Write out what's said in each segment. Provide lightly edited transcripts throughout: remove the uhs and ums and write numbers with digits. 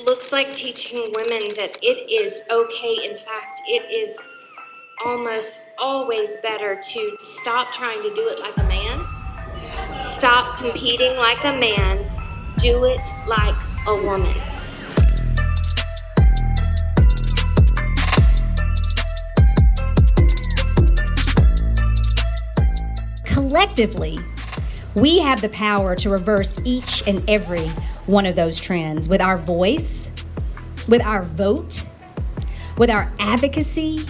looks like teaching women that it is okay. In fact, it is almost always better to stop trying to do it like a man, stop competing like a man, do it like a woman. Collectively, we have the power to reverse each and every one of those trends with our voice, with our vote, with our advocacy,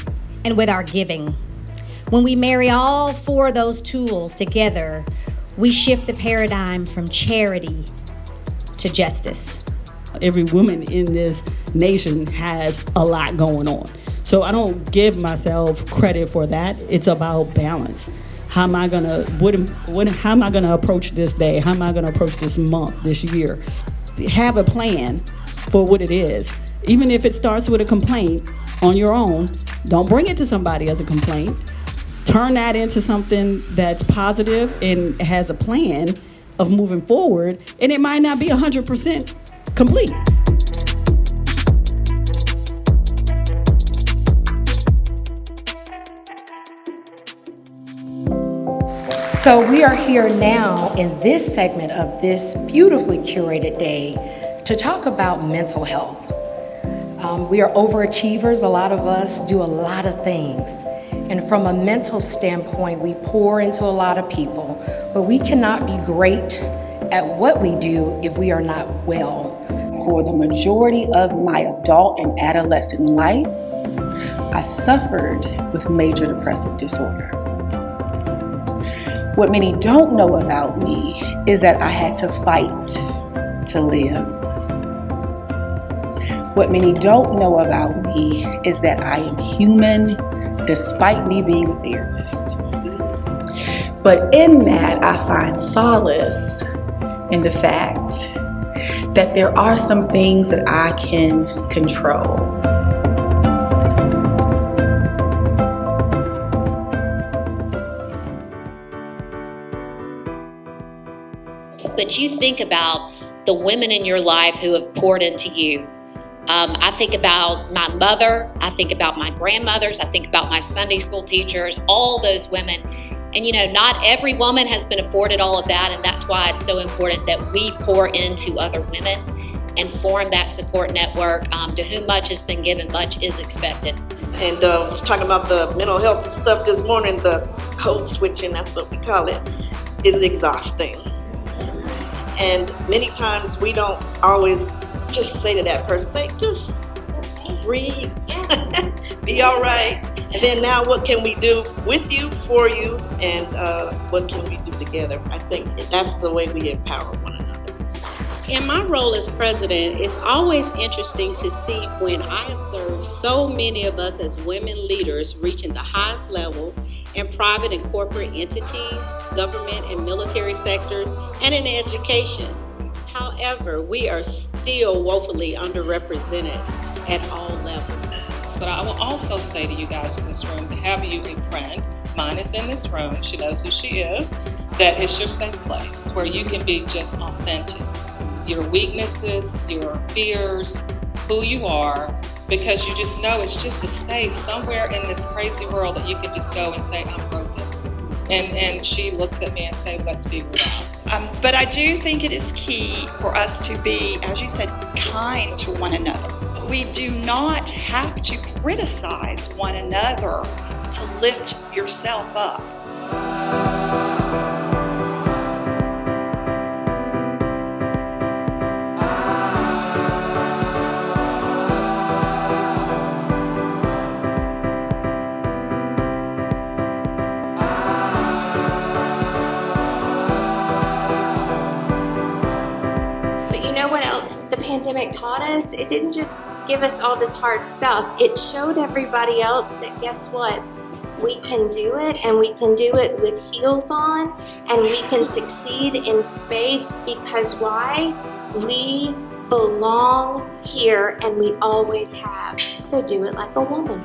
and with our giving. When we marry all four of those tools together, we shift the paradigm from charity to justice. Every woman in this nation has a lot going on. So I don't give myself credit for that. It's about balance. How am I gonna approach this day? How am I gonna approach this month, this year? Have a plan for what it is. Even if it starts with a complaint on your own, don't bring it to somebody as a complaint. Turn that into something that's positive and has a plan of moving forward, and it might not be 100% complete. So we are here now in this segment of this beautifully curated day to talk about mental health. We are overachievers. A lot of us do a lot of things. And from a mental standpoint, we pour into a lot of people, but we cannot be great at what we do if we are not well. For the majority of my adult and adolescent life, I suffered with major depressive disorder. What many don't know about me is that I had to fight to live. What many don't know about me is that I am human despite me being a therapist. But in that, I find solace in the fact that there are some things that I can control. But you think about the women in your life who have poured into you. I think about my mother, I think about my grandmothers, I think about my Sunday school teachers, all those women. And you know, not every woman has been afforded all of that, and that's why it's so important that we pour into other women and form that support network. To whom much has been given, much is expected. And talking about the mental health stuff this morning, the code switching, that's what we call it, is exhausting. And many times we don't always just say to that person, say, just breathe, be all right. And then now what can we do with you, for you, and what can we do together? I think that's the way we empower one another. In my role as president, it's always interesting to see when I observe so many of us as women leaders reaching the highest level in private and corporate entities, government and military sectors, and in education. However, we are still woefully underrepresented at all levels. But I will also say to you guys in this room, to have you a friend, mine is in this room, she knows who she is, that it's your safe place where you can be just authentic. Your weaknesses, your fears, who you are, because you just know it's just a space somewhere in this crazy world that you can just go and say, I'm broken. And she looks at me and say, let's figure it out. But I do think it is key for us to be, as you said, kind to one another. We do not have to criticize one another to lift yourself up. What else the pandemic taught us? It didn't just give us all this hard stuff. It showed everybody else that, guess what? We can do it, and we can do it with heels on, and we can succeed in spades, because why? We belong here, and we always have. So do it like a woman.